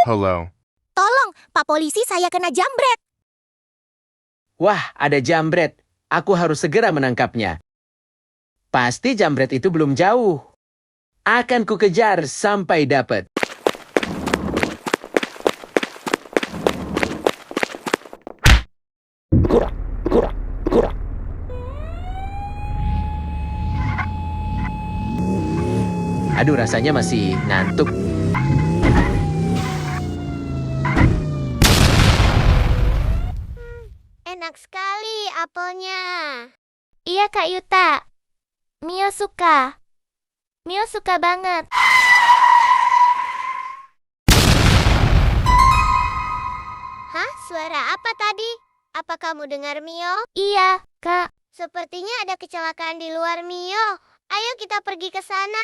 Hello. Tolong, Pak Polisi, saya kena jambret. Wah, ada jambret. Aku harus segera menangkapnya. Pasti jambret itu belum jauh. Akan kukejar sampai dapat. Aduh, rasanya masih ngantuk. Enak sekali apelnya. Iya, Kak Yuta. Mio suka. Mio suka banget. Hah? Suara apa tadi? Apa kamu dengar, Mio? Iya, Kak. Sepertinya ada kecelakaan di luar, Mio. Ayo kita pergi ke sana.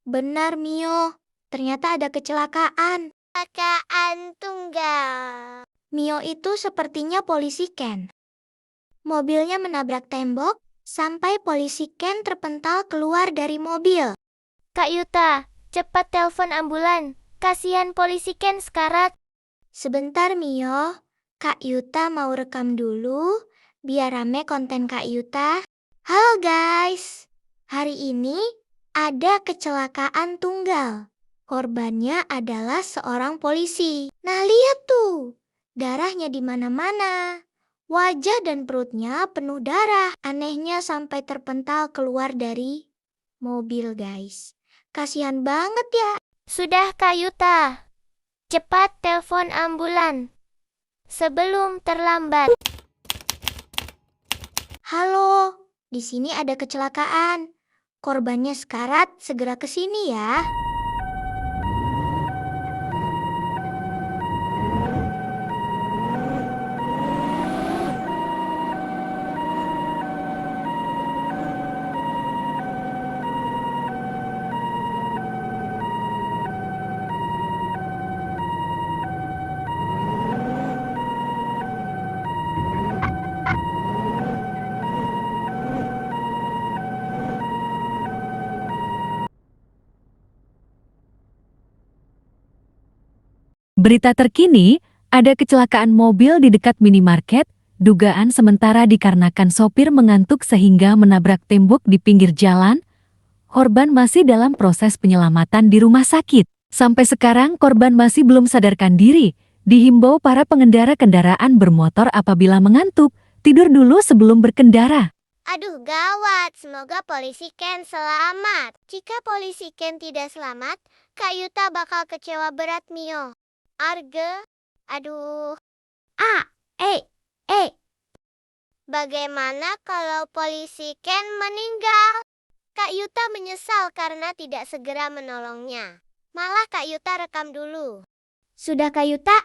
Benar, Mio. Ternyata ada kecelakaan. Kecelakaan tunggal. Mio itu sepertinya polisi Ken. Mobilnya menabrak tembok sampai polisi Ken terpental keluar dari mobil. Kak Yuta, cepat telepon ambulan. Kasihan polisi Ken sekarat. Sebentar, Mio. Kak Yuta mau rekam dulu, biar rame konten Kak Yuta. Halo guys, hari ini ada kecelakaan tunggal. Korbannya adalah seorang polisi. Nah, lihat tuh, darahnya di mana-mana. Wajah dan perutnya penuh darah. Anehnya sampai terpental keluar dari mobil, guys. Kasihan banget ya. Sudah, Kak Yuta. Cepat telepon ambulan. Sebelum terlambat. Halo, di sini ada kecelakaan. Korbannya sekarat, segera ke sini ya. Berita terkini, ada kecelakaan mobil di dekat minimarket, dugaan sementara dikarenakan sopir mengantuk sehingga menabrak tembok di pinggir jalan. Korban masih dalam proses penyelamatan di rumah sakit. Sampai sekarang korban masih belum sadarkan diri. Dihimbau para pengendara kendaraan bermotor apabila mengantuk, tidur dulu sebelum berkendara. Aduh, gawat. Semoga polisi Ken selamat. Jika polisi Ken tidak selamat, Kak Yuta bakal kecewa berat, Mio. Arge, aduh. Bagaimana kalau polisi Ken meninggal? Kak Yuta menyesal karena tidak segera menolongnya. Malah Kak Yuta rekam dulu. Sudah Kak Yuta,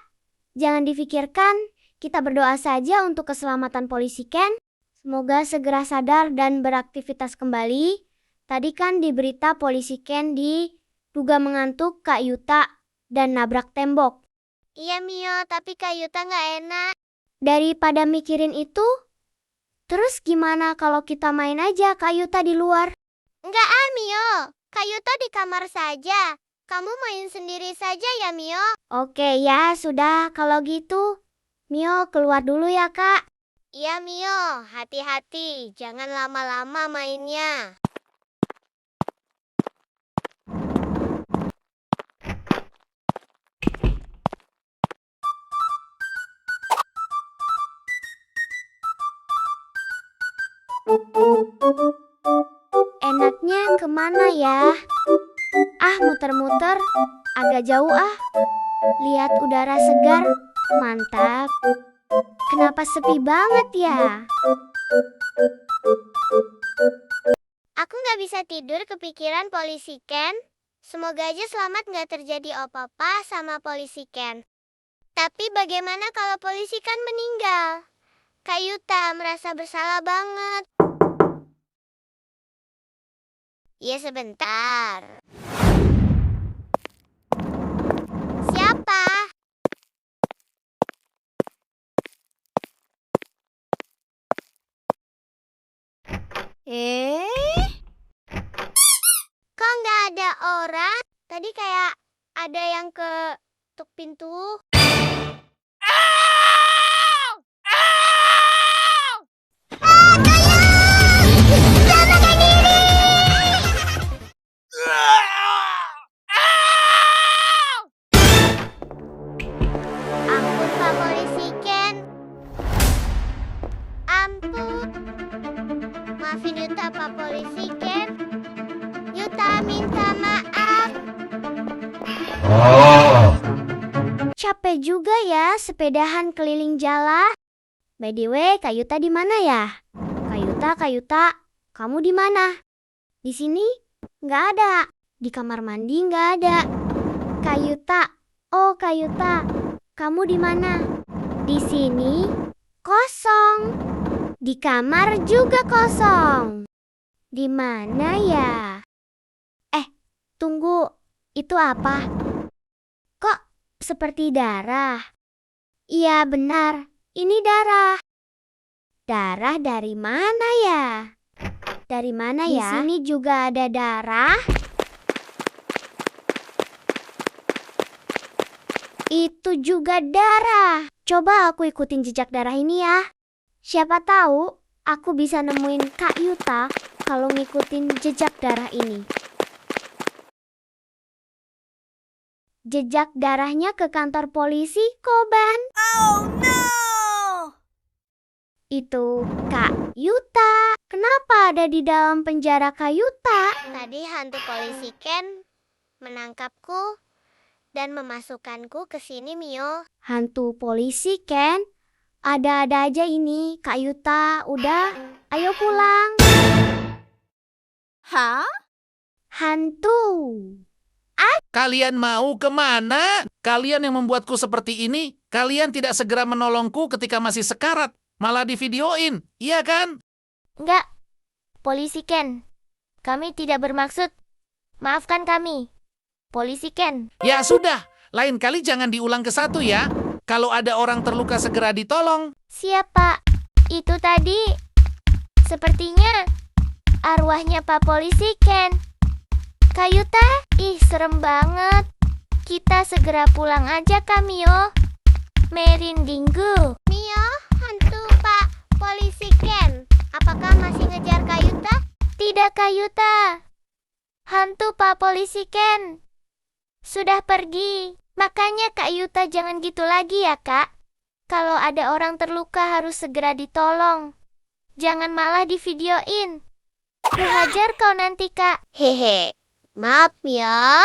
jangan difikirkan. Kita berdoa saja untuk keselamatan polisi Ken. Semoga segera sadar dan beraktivitas kembali. Tadi kan di berita polisi Ken diduga mengantuk Kak Yuta dan nabrak tembok. Iya Mio, tapi Kak Yuta nggak enak. Daripada mikirin itu, terus gimana kalau kita main aja Kak Yuta di luar? Enggak Mio. Kak Yuta di kamar saja. Kamu main sendiri saja ya Mio. Oke ya, sudah kalau gitu. Mio keluar dulu ya Kak. Iya Mio, hati-hati. Jangan lama-lama mainnya. Enaknya kemana ya? Muter-muter, agak jauh Lihat udara segar, mantap. Kenapa sepi banget ya? Aku nggak bisa tidur kepikiran polisi Ken. Semoga aja selamat nggak terjadi apa-apa sama polisi Ken. Tapi bagaimana kalau polisi Ken meninggal? Kak Yuta merasa bersalah banget. Iya, sebentar. Siapa? Kok nggak ada orang? Tadi kayak ada yang ketuk pintu. Ampun, Pak Polisi Ken. Ampun. Maafin Yuta, Pak Polisi Ken. Yuta minta maaf. Capek juga ya sepedahan keliling jala. By the way, Kak Yuta di mana ya? Kak Yuta, kamu di mana? Di sini? Nggak ada. Di kamar mandi nggak ada. Kak Yuta, oh Kak Yuta, kamu di mana? Di sini kosong. Di kamar juga kosong. Di mana ya? Tunggu, itu apa? Kok seperti darah? Iya benar, ini darah. Darah dari mana ya? Dari mana ya? Di sini juga ada darah. Itu juga darah. Coba aku ikutin jejak darah ini ya. Siapa tahu aku bisa nemuin Kak Yuta kalau ngikutin jejak darah ini. Jejak darahnya ke kantor polisi, Koban. Oh no! Itu Kak Yuta. Kenapa ada di dalam penjara Kak Yuta? Tadi hantu polisi Ken menangkapku dan memasukkanku ke sini, Mio. Hantu polisi, Ken? Ada-ada aja ini, Kak Yuta. Udah, ayo pulang. Hah? Hantu. Kalian mau kemana? Kalian yang membuatku seperti ini. Kalian tidak segera menolongku ketika masih sekarat. Malah divideoin, iya kan? Enggak, polisi Ken. Kami tidak bermaksud. Maafkan kami. Polisi Ken. Ya sudah, lain kali jangan diulang ke satu ya. Kalau ada orang terluka segera ditolong. Siapa? Itu tadi. Sepertinya arwahnya Pak Polisi Ken. Kak Yuta, ih serem banget. Kita segera pulang aja, Kak Mio. Merindinggu. Mio, hantu Pak Polisi Ken. Apakah masih ngejar Kak Yuta? Tidak, Kak Yuta. Hantu Pak Polisi Ken sudah pergi. Makanya Kak Yuta jangan gitu lagi ya, Kak. Kalau ada orang terluka harus segera ditolong. Jangan malah divideoin. Kuhajar kau nanti, Kak. Hehe. Maaf ya.